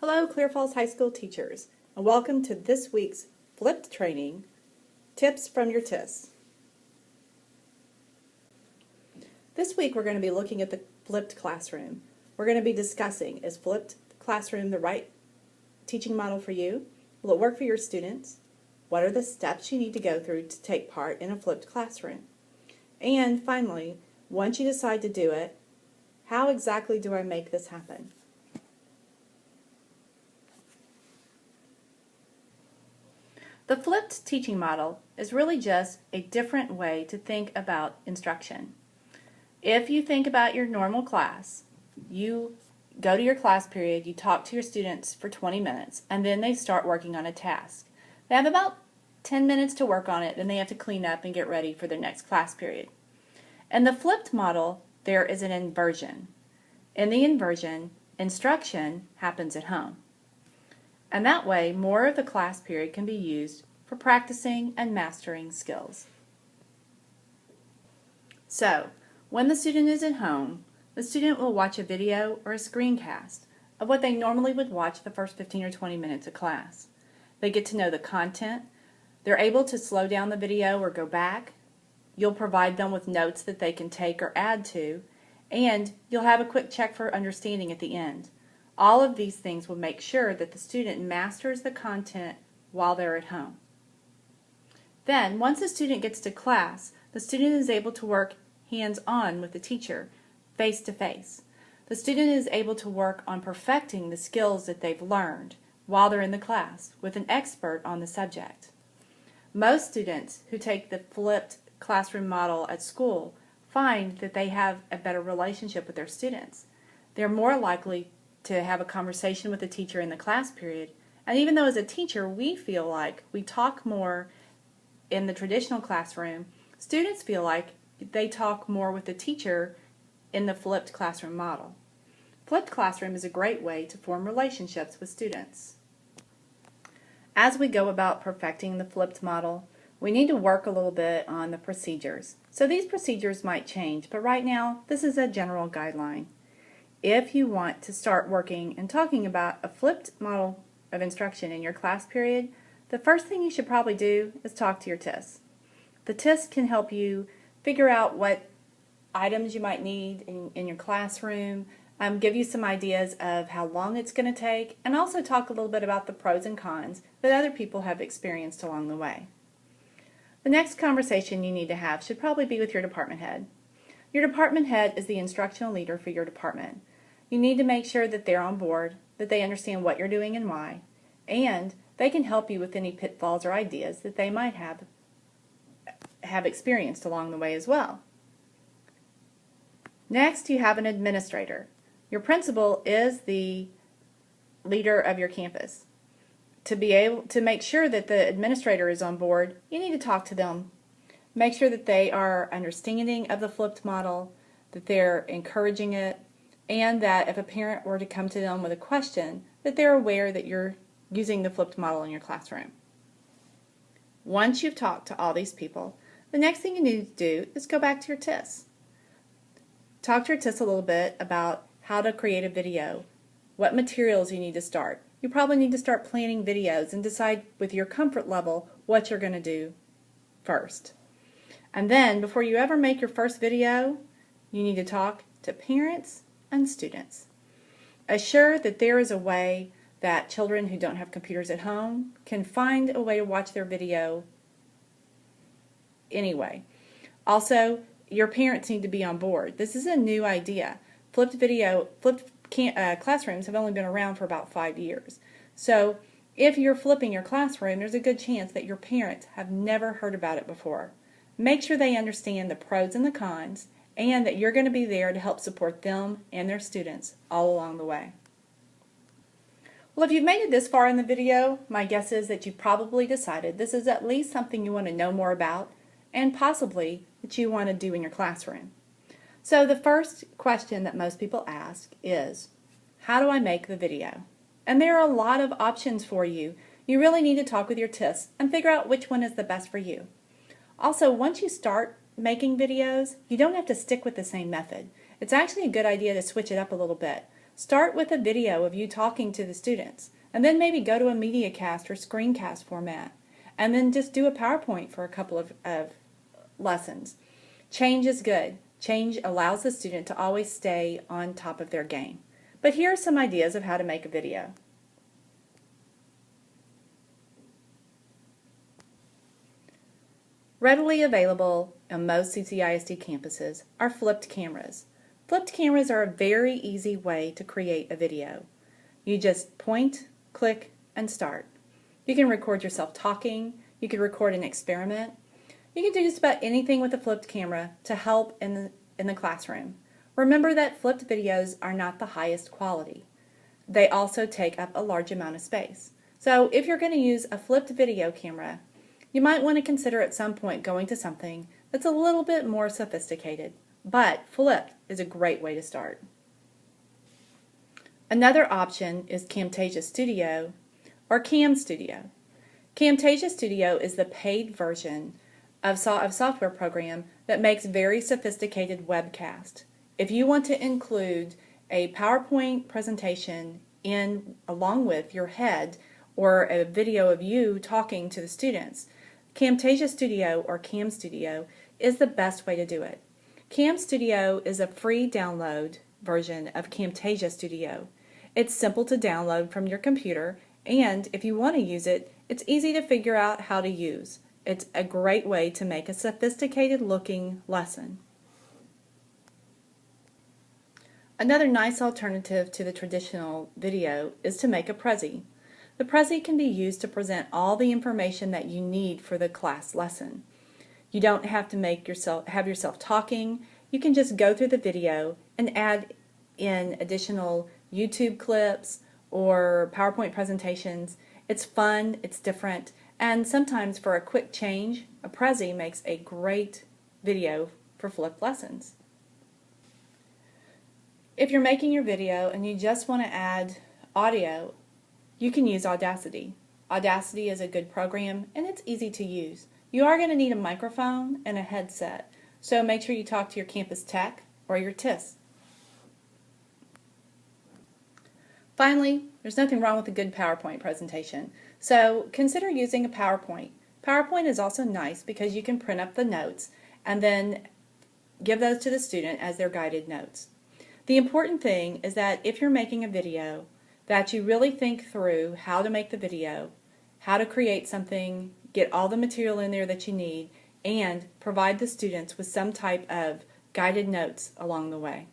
Hello, Clear Falls High School teachers, and welcome to this week's Flipped Training, Tips from your TIS. This week we're going to be looking at the flipped classroom. We're going to be discussing, is flipped classroom the right teaching model for you? Will it work for your students? What are the steps you need to go through to take part in a flipped classroom? And finally, once you decide to do it, how exactly do I make this happen? The flipped teaching model is really just a different way to think about instruction. If you think about your normal class, you go to your class period, you talk to your students for 20 minutes, and then they start working on a task. They have about 10 minutes to work on it, then they have to clean up and get ready for their next class period. In the flipped model, there is an inversion. In the inversion, instruction happens at home. And that way, more of the class period can be used for practicing and mastering skills. So, when the student is at home, the student will watch a video or a screencast of what they normally would watch the first 15 or 20 minutes of class. They get to know the content. They're able to slow down the video or go back. You'll provide them with notes that they can take or add to, and you'll have a quick check for understanding at the end. All of these things will make sure that the student masters the content while they're at home. Then, once the student gets to class, the student is able to work hands-on with the teacher, face-to-face. The student is able to work on perfecting the skills that they've learned while they're in the class with an expert on the subject. Most students who take the flipped classroom model at school find that they have a better relationship with their students. They're more likely to have a conversation with the teacher in the class period, and even though as a teacher we feel like we talk more in the traditional classroom, students feel like they talk more with the teacher in the flipped classroom model. Flipped classroom is a great way to form relationships with students. As we go about perfecting the flipped model, we need to work a little bit on the procedures. So these procedures might change, but right now this is a general guideline. If you want to start working and talking about a flipped model of instruction in your class period, the first thing you should probably do is talk to your TIS. The TIS can help you figure out what items you might need in your classroom, give you some ideas of how long it's going to take, and also talk a little bit about the pros and cons that other people have experienced along the way. The next conversation you need to have should probably be with your department head. Your department head is the instructional leader for your department. You need to make sure that they're on board, that they understand what you're doing and why, and they can help you with any pitfalls or ideas that they might have experienced along the way as well. Next, you have an administrator. Your principal is the leader of your campus. To be able to make sure that the administrator is on board, you need to talk to them. Make sure that they are understanding of the flipped model, that they're encouraging it, and that if a parent were to come to them with a question, that they're aware that you're using the flipped model in your classroom. Once you've talked to all these people, the next thing you need to do is go back to your TIS. Talk to your TIS a little bit about how to create a video, what materials you need to start. You probably need to start planning videos and decide with your comfort level what you're going to do first. And then, before you ever make your first video, you need to talk to parents and students. Assure that there is a way that children who don't have computers at home can find a way to watch their video anyway. Also, your parents need to be on board. This is a new idea. Flipped classrooms have only been around for about 5 years. So if you're flipping your classroom, there's a good chance that your parents have never heard about it before. Make sure they understand the pros and the cons, and that you're going to be there to help support them and their students all along the way. Well, if you've made it this far in the video, my guess is that you've probably decided this is at least something you want to know more about, and possibly that you want to do in your classroom. So the first question that most people ask is, how do I make the video? And there are a lot of options for you. You really need to talk with your TIS and figure out which one is the best for you. Also, once you start making videos, you don't have to stick with the same method. It's actually a good idea to switch it up a little bit. Start with a video of you talking to the students, and then maybe go to a MediaCast or screencast format, and then just do a PowerPoint for a couple of lessons. Change is good. Change allows the student to always stay on top of their game. But here are some ideas of how to make a video. Readily available on most CCISD campuses are flipped cameras. Flipped cameras are a very easy way to create a video. You just point, click, and start. You can record yourself talking, you can record an experiment, you can do just about anything with a flipped camera to help in the classroom. Remember that flipped videos are not the highest quality. They also take up a large amount of space. So if you're going to use a flipped video camera, you might want to consider at some point going to something that's a little bit more sophisticated, but flipped is a great way to start. Another option is Camtasia Studio or Cam Studio. Camtasia Studio is the paid version of software program that makes very sophisticated webcast. If you want to include a PowerPoint presentation along with your head or a video of you talking to the students, Camtasia Studio or Cam Studio is the best way to do it. Cam Studio is a free download version of Camtasia Studio. It's simple to download from your computer, and if you want to use it, it's easy to figure out how to use. It's a great way to make a sophisticated looking lesson. Another nice alternative to the traditional video is to make a Prezi. The Prezi can be used to present all the information that you need for the class lesson. You don't have to have yourself talking. You can just go through the video and add in additional YouTube clips or PowerPoint presentations. It's fun, it's different, and sometimes for a quick change, a Prezi makes a great video for flipped lessons. If you're making your video and you just want to add audio, you can use Audacity. Audacity is a good program and it's easy to use. You are going to need a microphone and a headset, so make sure you talk to your campus tech or your TIS. Finally, there's nothing wrong with a good PowerPoint presentation, so consider using a PowerPoint. PowerPoint is also nice because you can print up the notes and then give those to the student as their guided notes. The important thing is that if you're making a video, that you really think through how to make the video, how to create something, get all the material in there that you need, and provide the students with some type of guided notes along the way.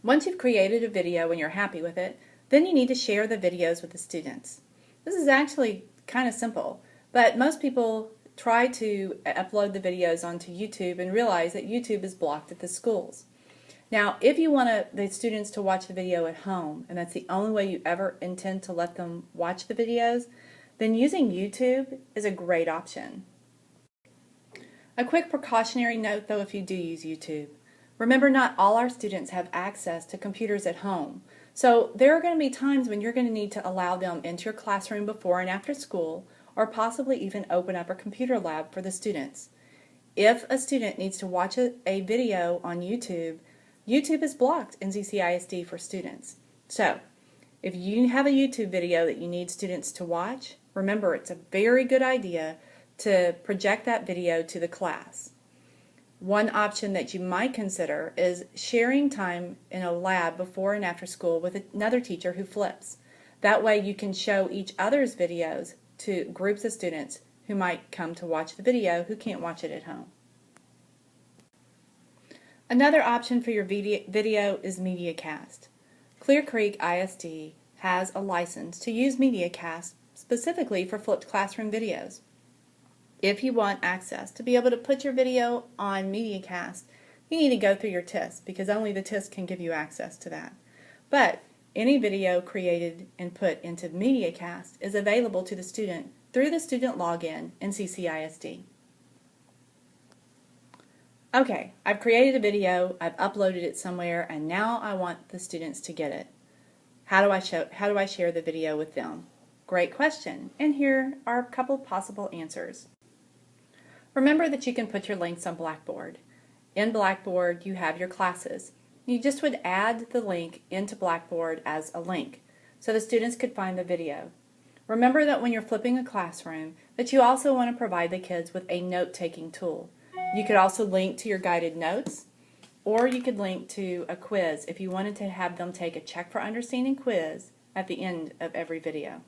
Once you've created a video and you're happy with it, then you need to share the videos with the students. This is actually kind of simple, but most people try to upload the videos onto YouTube and realize that YouTube is blocked at the schools. Now, if you want the students to watch the video at home, and that's the only way you ever intend to let them watch the videos, then using YouTube is a great option. A quick precautionary note though if you do use YouTube. Remember, not all our students have access to computers at home. So there are going to be times when you're going to need to allow them into your classroom before and after school, or possibly even open up a computer lab for the students. If a student needs to watch a video on YouTube, YouTube is blocked in CCISD for students. So if you have a YouTube video that you need students to watch, remember it's a very good idea to project that video to the class. One option that you might consider is sharing time in a lab before and after school with another teacher who flips. That way you can show each other's videos to groups of students who might come to watch the video who can't watch it at home. Another option for your video is MediaCast. Clear Creek ISD has a license to use MediaCast specifically for flipped classroom videos. If you want access to be able to put your video on MediaCast, you need to go through your TIS because only the TIS can give you access to that. But any video created and put into MediaCast is available to the student through the student login in CCISD. Okay, I've created a video, I've uploaded it somewhere, and now I want the students to get it. How do I share the video with them? Great question, and here are a couple possible answers. Remember that you can put your links on Blackboard. In Blackboard, you have your classes. You just would add the link into Blackboard as a link so the students could find the video. Remember that when you're flipping a classroom, that you also want to provide the kids with a note-taking tool. You could also link to your guided notes, or you could link to a quiz if you wanted to have them take a Check for Understanding quiz at the end of every video.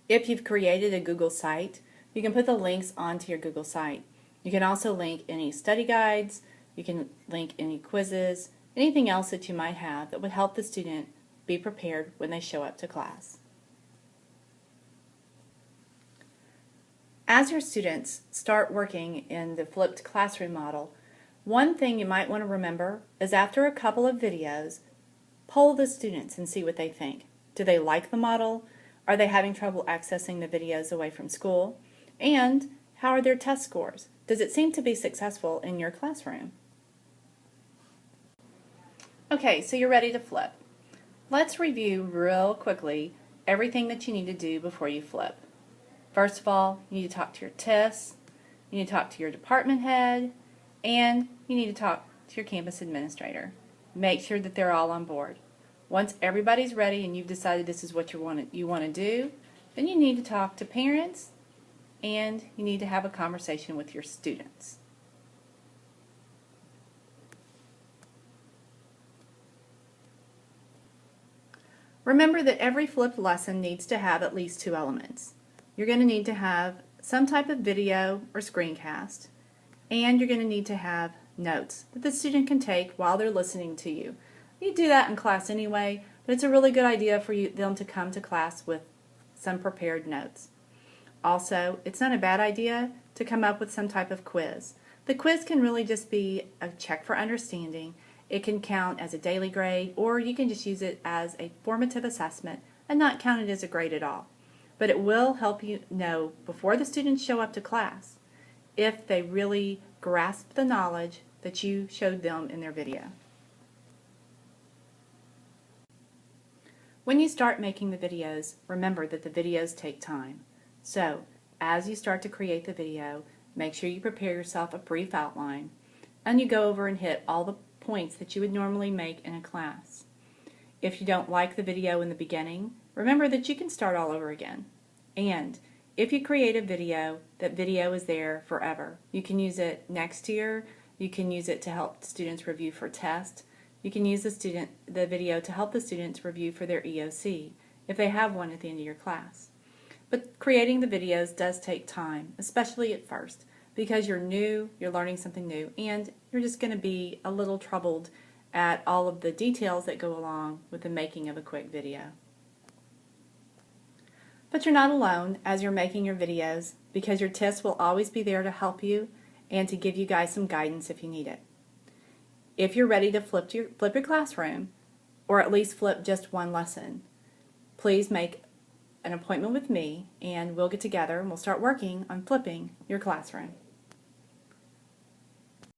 If you've created a Google site, you can put the links onto your Google site. You can also link any study guides, you can link any quizzes, anything else that you might have that would help the student be prepared when they show up to class. As your students start working in the flipped classroom model, one thing you might want to remember is after a couple of videos, poll the students and see what they think. Do they like the model? Are they having trouble accessing the videos away from school? And how are their test scores? Does it seem to be successful in your classroom? Okay, so you're ready to flip. Let's review real quickly everything that you need to do before you flip. First of all, you need to talk to your TIS, you need to talk to your department head, and you need to talk to your campus administrator. Make sure that they're all on board. Once everybody's ready and you've decided this is what you want to do, then you need to talk to parents and you need to have a conversation with your students. Remember that every flipped lesson needs to have at least 2 elements. You're going to need to have some type of video or screencast, and you're going to need to have notes that the student can take while they're listening to you. You do that in class anyway, but it's a really good idea for them to come to class with some prepared notes. Also, it's not a bad idea to come up with some type of quiz. The quiz can really just be a check for understanding. It can count as a daily grade, or you can just use it as a formative assessment and not count it as a grade at all. But it will help you know before the students show up to class if they really grasp the knowledge that you showed them in their video. When you start making the videos, remember that the videos take time. So, as you start to create the video, make sure you prepare yourself a brief outline and you go over and hit all the points that you would normally make in a class. If you don't like the video in the beginning, remember that you can start all over again. And if you create a video, that video is there forever. You can use it next year, you can use it to help students review for tests, you can use the video to help the students review for their EOC if they have one at the end of your class. But creating the videos does take time, especially at first, because you're new, you're learning something new, and you're just going to be a little troubled at all of the details that go along with the making of a quick video. But you're not alone as you're making your videos, because your TIS will always be there to help you and to give you guys some guidance if you need it. If you're ready to flip your classroom, or at least flip just one lesson, please make an appointment with me and we'll get together and we'll start working on flipping your classroom.